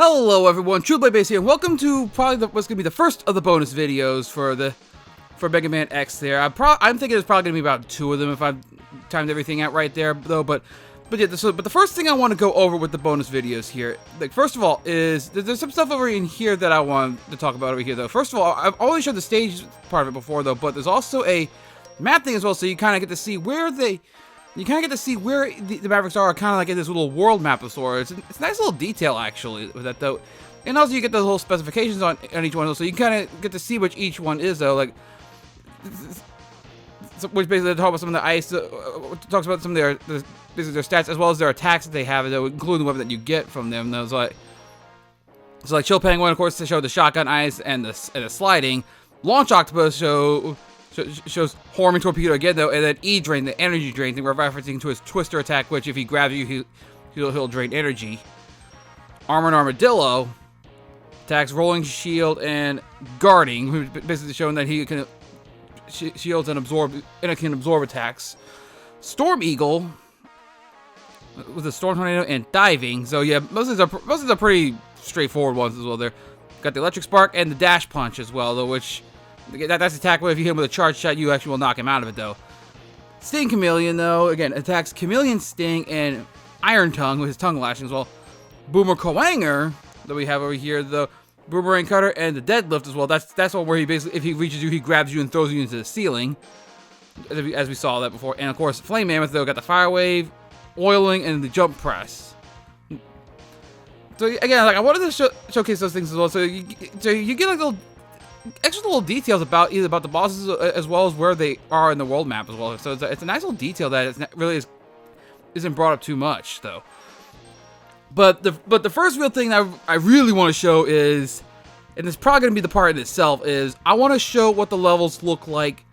Hello everyone, TrueBlade Base here, and welcome to probably what's going to be the first of the bonus videos for Mega Man X there. I'm thinking there's probably going to be about 2 of them if I've timed everything out right there, though, but the first thing I want to go over with the bonus videos here, like, first of all, is there's some stuff over in here that I want to talk about over here, though. First of all, I've always showed the stage part of it before, though, but there's also a map thing as well, so you kind of get to see where the Mavericks are, kind of like in this little world map of sorts. It's a nice little detail, actually, with that, though. And also, you get the whole specifications on each one, so you kind of get to see which each one is, though. Like, which basically talks about some of the ice, talks about some of their stats, as well as their attacks that they have, though, including the weapon that you get from them. Those like Chill Penguin, of course, to show the shotgun ice and the sliding. Launch Octopus shows Homing Torpedo again, though, and then E-Drain, the energy drain thing, we're referencing to his Twister attack, which if he grabs you, he'll drain energy. Armored Armadillo attacks Rolling Shield and Guarding, basically showing that he can shields and can absorb attacks. Storm Eagle with a Storm Tornado and Diving. So yeah, most of these are pretty straightforward ones as well. There, got the Electric Spark and the Dash Punch as well, though, which that's attack. If you hit him with a charge shot, you actually will knock him out of it, though. Sting Chameleon, though, again, attacks Chameleon, Sting, and Iron Tongue with his tongue lashing as well. Boomer Koanger that we have over here, the Boomerang Cutter and the Deadlift as well. That's one where he basically, if he reaches you, he grabs you and throws you into the ceiling, as we saw that before. And of course, Flame Mammoth, though, got the Fire Wave, Oiling, and the Jump Press. So again, like, I wanted to showcase those things as well. So you get like extra little details about the bosses as well as where they are in the world map as well. So it's a nice little detail that isn't brought up too much, though. But the first real thing that I really want to show is, and it's probably going to be the part in itself, is I want to show what the levels look like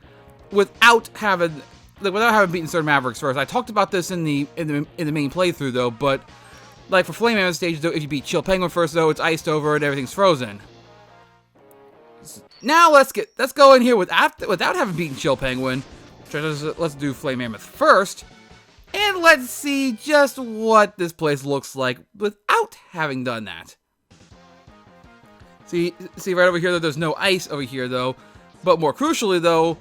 without having beaten certain Mavericks first. I talked about this in the main playthrough, though, but like for Flame Mammoth stage, though, if you beat Chill Penguin first, though, it's iced over and everything's frozen. Now let's go in here without having beaten Chill Penguin. Let's do Flame Mammoth first, and let's see just what this place looks like without having done that. See right over here that there's no ice over here, though, but more crucially, though,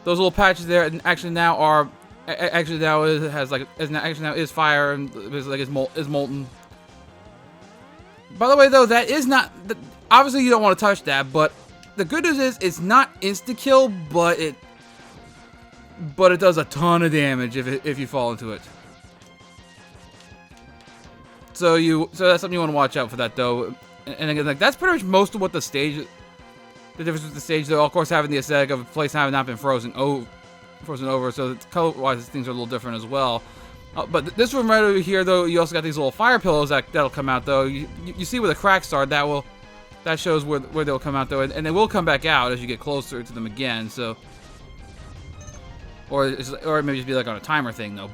those little patches there actually now is fire and is molten. By the way, though, that is not obviously you don't want to touch that, but the good news is it's not insta-kill, but it does a ton of damage if you fall into it. So that's something you want to watch out for that, though. And again, like, that's pretty much most of what the difference with the stage, though, of course, having the aesthetic of a place having not been frozen over, so color-wise things are a little different as well. But this room right over here, though, you also got these little fire pillows that'll come out, though. You see where the cracks are, that shows where they'll come out, though, and they will come back out as you get closer to them again. So, or it may just be like on a timer thing, though.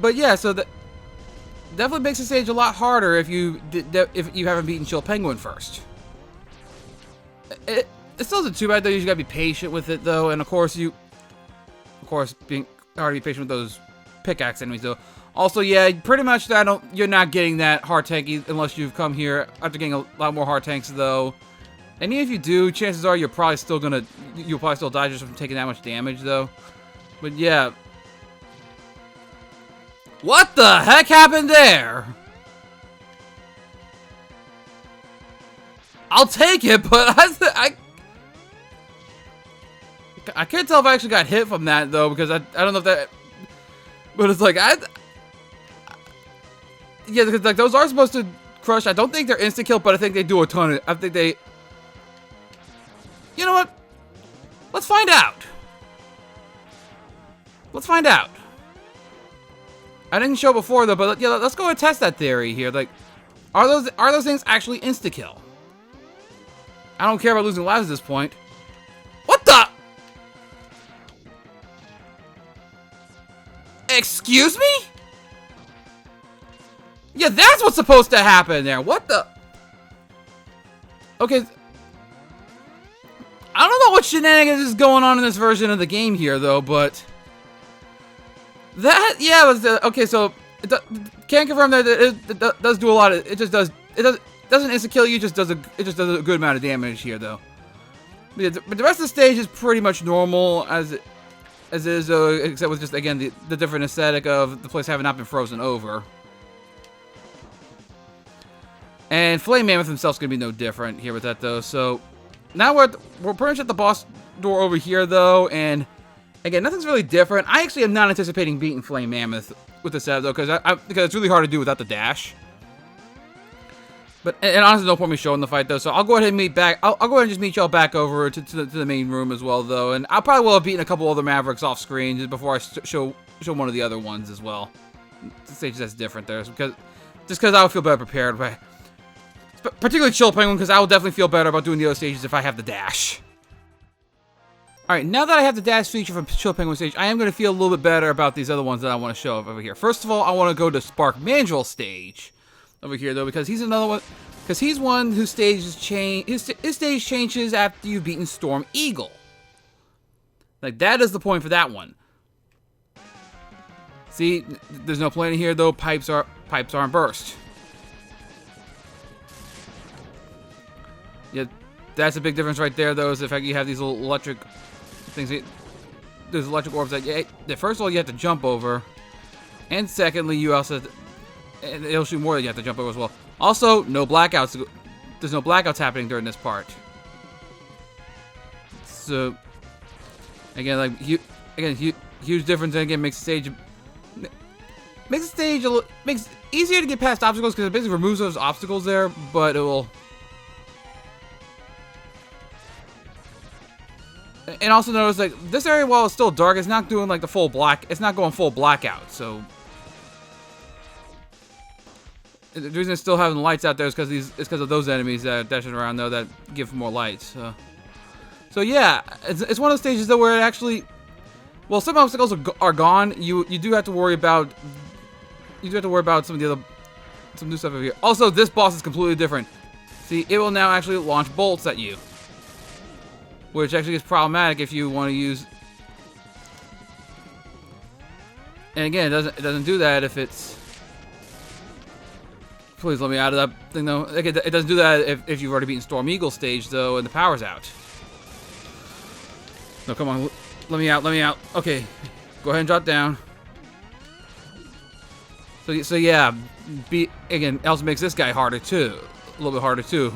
But yeah, so that definitely makes the stage a lot harder if you haven't beaten Chill Penguin first. It still isn't too bad, though. You just gotta be patient with it, though, and of course being hard to be patient with those pickaxe enemies, though. Also, yeah, pretty much you're not getting that hard tank unless you've come here after getting a lot more hard tanks, though. And even if you do, chances are you'll probably still die just from taking that much damage, though. But yeah. What the heck happened there? I'll take it, but I can't tell if I actually got hit from that, though, because I don't know if that. But it's like yeah, because like those are supposed to crush. I don't think they're instant kill, but I think they do a ton of. I think they. You know what? Let's find out. I didn't show before, though, but yeah, let's go and test that theory here. Like, are those things actually insta kill? I don't care about losing lives at this point. What the? Excuse me? Yeah, that's what's supposed to happen there. What the? Okay. I don't know what shenanigans is going on in this version of the game here, though, but that, yeah, was the, okay, so Can't confirm that it does do a lot of. It just does. Doesn't insta kill you. It just does a good amount of damage here though. But the rest of the stage is pretty much normal as is, except with just again the different aesthetic of the place having not been frozen over. And Flame Mammoth himself's gonna be no different here with that though. So now we're pretty much at the boss door over here though, and again nothing's really different. I actually am not anticipating beating Flame Mammoth with the setup though, because it's really hard to do without the dash. But and honestly, no point me showing the fight though. So I'll go ahead and meet back. I'll go ahead and just meet y'all back over to the main room as well though, and I probably will have beaten a couple other Mavericks off screen just before I show one of the other ones as well. The stage that's different there, because I would feel better prepared. Particularly Chill Penguin, because I will definitely feel better about doing the other stages if I have the dash. Alright, now that I have the dash feature from Chill Penguin stage, I am going to feel a little bit better about these other ones that I want to show over here. First of all, I want to go to Spark Mandrill stage over here, though, because he's another one. Because he's one whose stages change. His stage changes after you've beaten Storm Eagle. Like, that is the point for that one. See, there's no planet here, though. Pipes aren't burst. Yeah, that's a big difference right there, though, is the fact you have these little electric things. There's electric orbs that first of all, you have to jump over. And secondly, you also... And it'll shoot more that you have to jump over as well. Also, no blackouts. There's no blackouts happening during this part. So... Again, like... huge difference, and again, makes the stage... Makes it easier to get past obstacles, because it basically removes those obstacles there, but it will... And also notice, like, this area, while it's still dark, it's not doing, like, the full black... It's not going full blackout, so... The reason it's still having lights out there is because of those enemies that are dashing around, though, that give more lights. So yeah, it's one of those stages, though, where it actually... Well, some obstacles are gone. You do have to worry about... You do have to worry about some new stuff over here. Also, this boss is completely different. See, it will now actually launch bolts at you. Which actually is problematic if you want to use... And again, it doesn't do that if it's... Please let me out of that thing, though. It doesn't do that if you've already beaten Storm Eagle stage, though, and the power's out. No, come on. Let me out. Okay. Go ahead and drop down. So yeah. Again, also makes this guy harder, too. A little bit harder, too.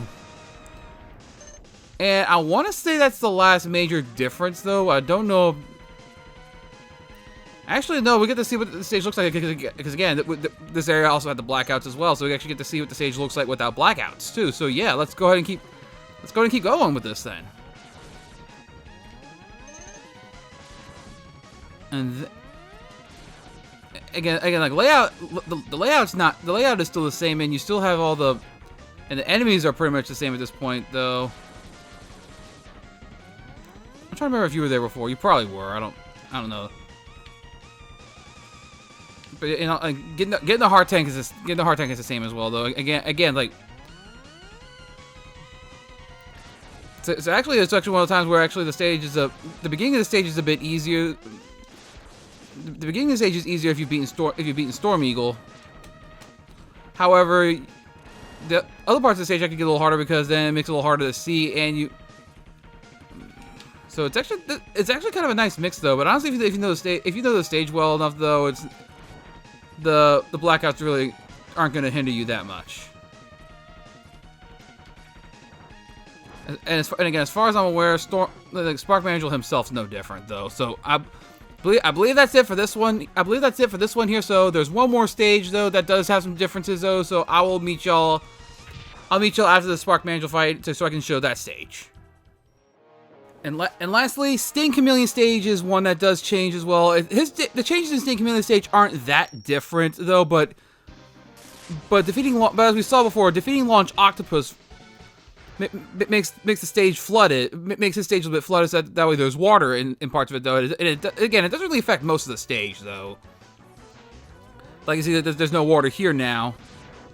And I want to say that's the last major difference, though. I don't know. Actually, no, we get to see what the stage looks like, because again, this area also had the blackouts as well, so we actually get to see what the stage looks like without blackouts, too. So yeah, let's go ahead and keep going with this then. And again, like layout, the layout is still the same, and you still have all the, and the enemies are pretty much the same at this point, though. I'm trying to remember if you were there before. You probably were. I don't know. But you know, like, getting the heart tank is the same as well, though. Again, like. So actually, it's actually one of the times where actually the beginning of the stage is a bit easier. The beginning of the stage is easier if you've beaten Storm Eagle. However, the other parts of the stage actually get a little harder, because then it makes it a little harder to see, and you. So it's actually kind of a nice mix, though. But honestly, if you know the stage well enough, though, it's the blackouts really aren't going to hinder you that much. And again, as far as I'm aware, Spark Mandrill himself's no different, though. So I believe that's it for this one. I believe that's it for this one here. So there's one more stage, though, that does have some differences, though. So I will meet y'all. I'll meet y'all after the Spark Mandrill fight, so I can show that stage. And lastly, Sting Chameleon stage is one that does change as well. The changes in Sting Chameleon stage aren't that different, though. But as we saw before, defeating Launch Octopus makes the stage flooded. Makes the stage a little bit flooded, so that way there's water in parts of it, though. Again, it doesn't really affect most of the stage, though. Like you see, there's no water here now,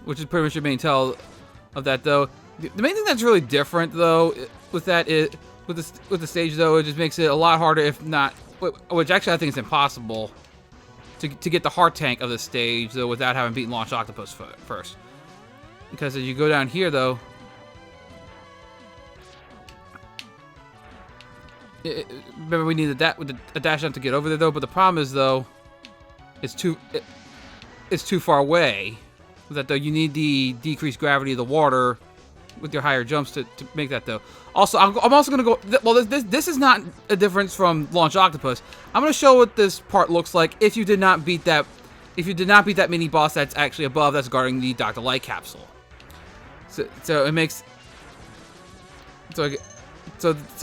which is pretty much your main tell of that, though. The main thing that's really different, though, with that is with the stage, though, it just makes it a lot harder, if not, which actually I think it's impossible to get the heart tank of this stage, though, without having beaten Launch Octopus first. Because as you go down here, though, remember we needed that with a dash down to get over there, though. But the problem is, though, it's too far away. With that, though, you need the decreased gravity of the water with your higher jumps to make that, though. Also, I'm also gonna go. Well, this is not a difference from Launch Octopus. I'm gonna show what this part looks like if you did not beat that. If you did not beat that mini boss that's actually above, that's guarding the Dr. Light capsule. So it makes. So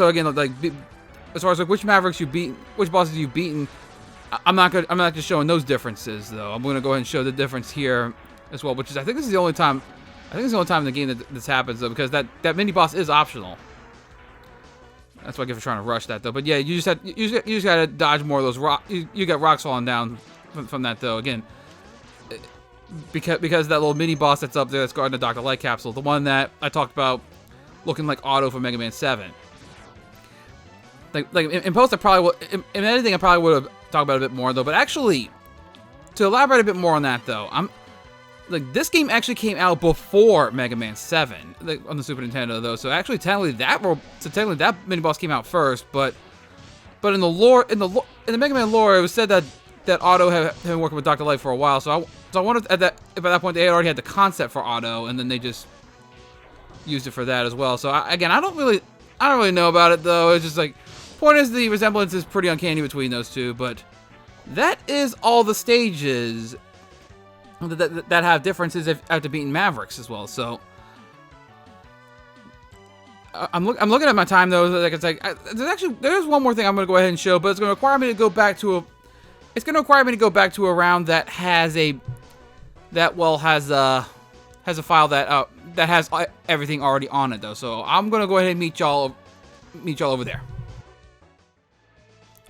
again, like as far as like which Mavericks you beat, which bosses you've beaten, I'm not just showing those differences though. I'm gonna go ahead and show the difference here as well, which is I think this is the only time. I think it's the only time in the game that this happens though, because that mini boss is optional. That's why I give trying to rush that though. But yeah, you just gotta dodge more of those rock. You got rocks falling down from that though. Again, because that little mini boss that's up there that's guarding the Dr. Light capsule, the one that I talked about, looking like Otto from Mega Man 7. Like in post, I probably would. In anything, I probably would have talked about it a bit more though. But actually, to elaborate a bit more on that though, like this game actually came out before Mega Man 7, like on the Super Nintendo though. So actually, technically that mini boss came out first. But in the Mega Man lore, it was said that Otto had been working with Dr. Light for a while. So I wondered if at that point they had already had the concept for Otto, and then they just used it for that as well. So I don't really know about it though. It's just like, point is the resemblance is pretty uncanny between those two. But that is all the stages that have differences after beating Mavericks as well. So I'm looking at my time though. Like it's like there's one more thing I'm gonna go ahead and show, but it's gonna require me to go back to a round that has a file that has everything already on it though. So I'm gonna go ahead and meet y'all over there.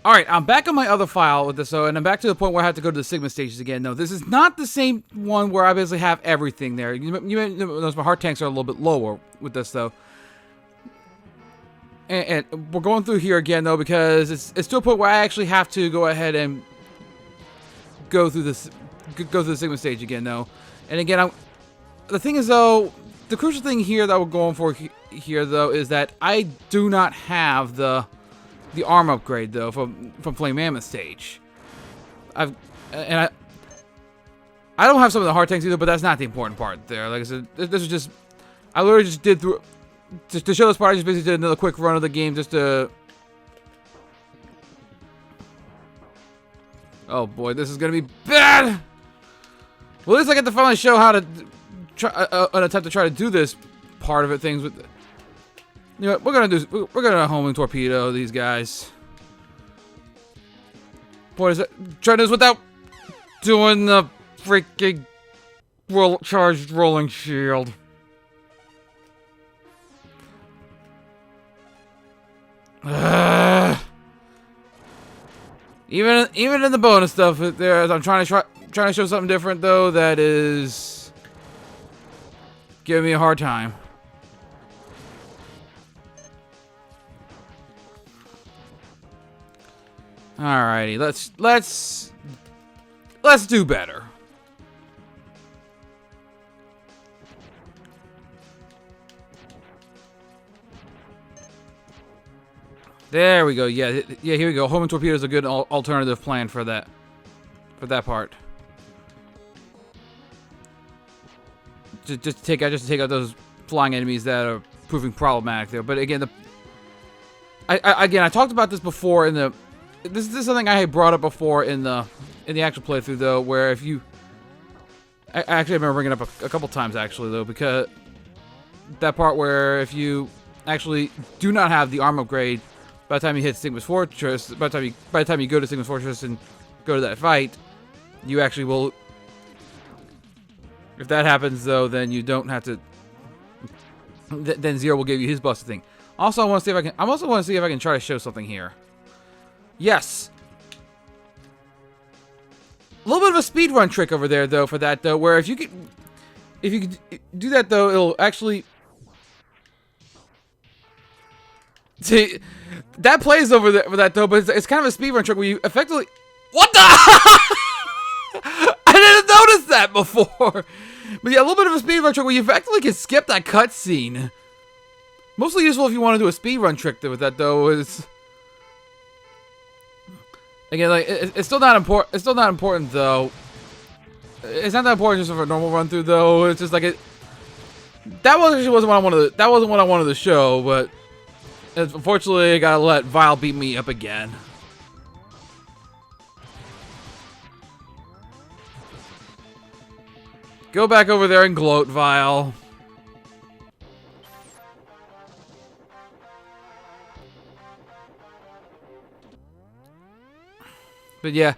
Alright, I'm back on my other file with this, and I'm back to the point where I have to go to the Sigma stages again. No, this is not the same one where I basically have everything there. You may notice my heart tanks are a little bit lower with this, though. And we're going through here again, though, because it's to a point where I actually have to go ahead and go through the Sigma stage again, though. And again, the thing is, though, the crucial thing here that we're going for here, though, is that I do not have the arm upgrade though from Flame Mammoth stage. I don't have some of the heart tanks either, but that's not the important part there. Like I said, this was just I literally just did through to show this part. I just basically did another quick run of the game just to. Oh boy, this is gonna be bad. Well, at least I get to finally show how to try an attempt to try to do this part of it. Things with. You know what we're gonna homing torpedo these guys. What is it? Try this without doing the freaking charged rolling shield. Even in the bonus stuff, there I'm trying to show something different though that is giving me a hard time. Alrighty, let's do better. There we go. Yeah, here we go. Homing torpedo is a good alternative plan for that part. Just to take out those flying enemies that are proving problematic there. But again, I talked about this before in the. This is something I had brought up before in the actual playthrough though, where if you, I actually remember bringing it up a couple times actually though, because that part where if you actually do not have the arm upgrade by the time you hit Sigma's Fortress, by the time you go to Sigma's Fortress and go to that fight, you actually will. If that happens though, then you don't have to. Then Zero will give you his busted thing. Also, I want to see if I can. I also want to see if I can try to show something here. Yes. A little bit of a speedrun trick over there, though, for that, though, where if you could do that, though, it'll actually. See, that plays over there for that, though, but it's kind of a speedrun trick where you effectively. What the? used that before. But yeah, a little bit of a speedrun trick where you effectively can skip that cutscene. Mostly useful if you want to do a speedrun trick with that, though. Is again, like it's still not important. It's still not important, though. It's not that important just for a normal run through, though. It's just like it. That wasn't what I wanted. That wasn't what I wanted to show, but unfortunately, I gotta let Vile beat me up again. Go back over there and gloat, Vile. But yeah,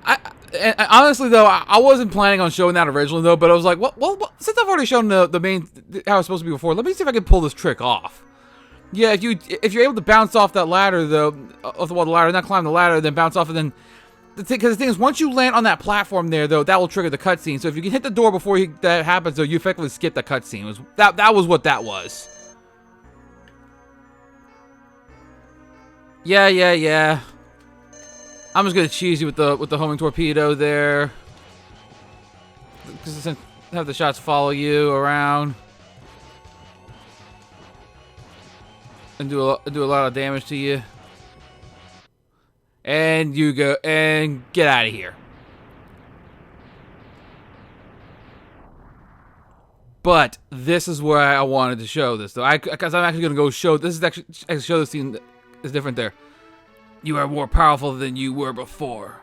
and honestly though, I wasn't planning on showing that originally though. But I was like, well, since I've already shown the main how it's supposed to be before, let me see if I can pull this trick off. Yeah, if you're able to bounce off that ladder though, off the wall of the ladder, not climb the ladder, then bounce off, and then. Because the thing is, once you land on that platform there, though, that will trigger the cutscene. So if you can hit the door before that happens, though, you effectively skip the cutscene. That was what that was. Yeah. I'm just gonna cheese you with the homing torpedo there, because have the shots follow you around and do a lot of damage to you. And you go and get out of here. But this is where I wanted to show this, though. Because I'm actually going to go show. This is actually show the scene that is different there. You are more powerful than you were before.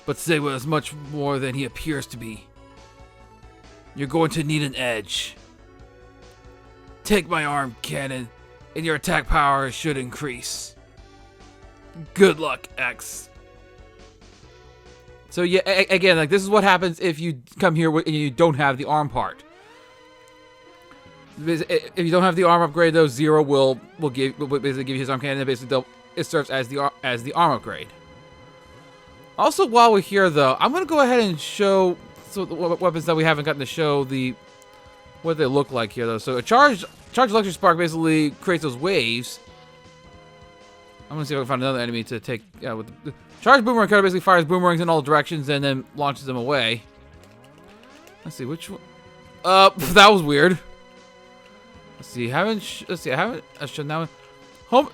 But Sigma is much more than he appears to be. You're going to need an edge. Take my arm cannon, and your attack power should increase. Good luck, X. So yeah, again, like this is what happens if you come here and you don't have the arm part. If you don't have the arm upgrade, though, Zero will basically give you his arm cannon. And basically, it serves as the arm upgrade. Also, while we're here, though, I'm gonna go ahead and show the weapons that we haven't gotten to show what they look like here, though. So a charged electric spark basically creates those waves. I'm gonna see if I can find another enemy to take. With the charged boomerang cutter basically fires boomerangs in all directions and then launches them away. Let's see which one. That was weird. Let's see. I haven't shown that one.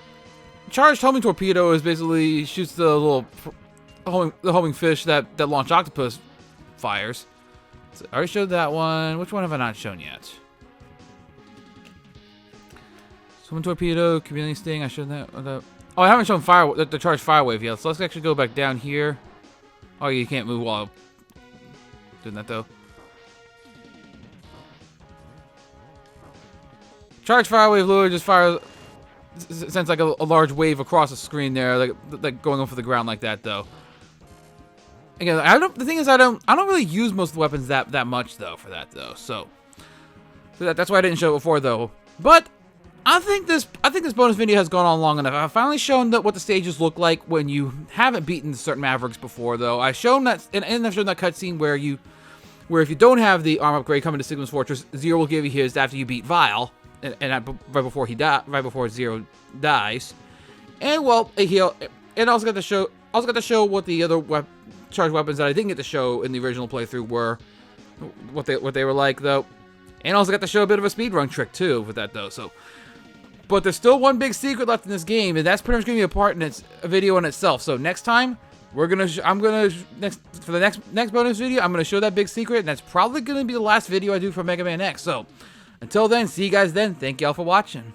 Charged homing torpedo is basically shoots the little homing fish that launch octopus fires. So I already showed that one. Which one have I not shown yet? Homing torpedo, chameleon sting. I showed that. Oh, I haven't shown the charged fire wave yet, so let's actually go back down here. Oh, you can't move while doing that, though. Charged fire wave lure just sends like a large wave across the screen there, like going over the ground like that, though. Again, the thing is, I don't really use most of the weapons that much though for that though. So that's why I didn't show it before though. But I think this bonus video has gone on long enough. I've finally shown what the stages look like when you haven't beaten certain Mavericks before, though. I've shown that, and I've shown that cutscene where if you don't have the arm upgrade coming to Sigma's Fortress, Zero will give you his after you beat Vile, and right before Zero dies. And well, and also got to show what the other charged weapons that I didn't get to show in the original playthrough were, what they were like though, and also got to show a bit of a speedrun trick too with that though. So. But there's still one big secret left in this game, and that's pretty much gonna be a video in itself. So next time, for the next bonus video, I'm gonna show that big secret, and that's probably gonna be the last video I do for Mega Man X. So until then, see you guys then. Thank y'all for watching.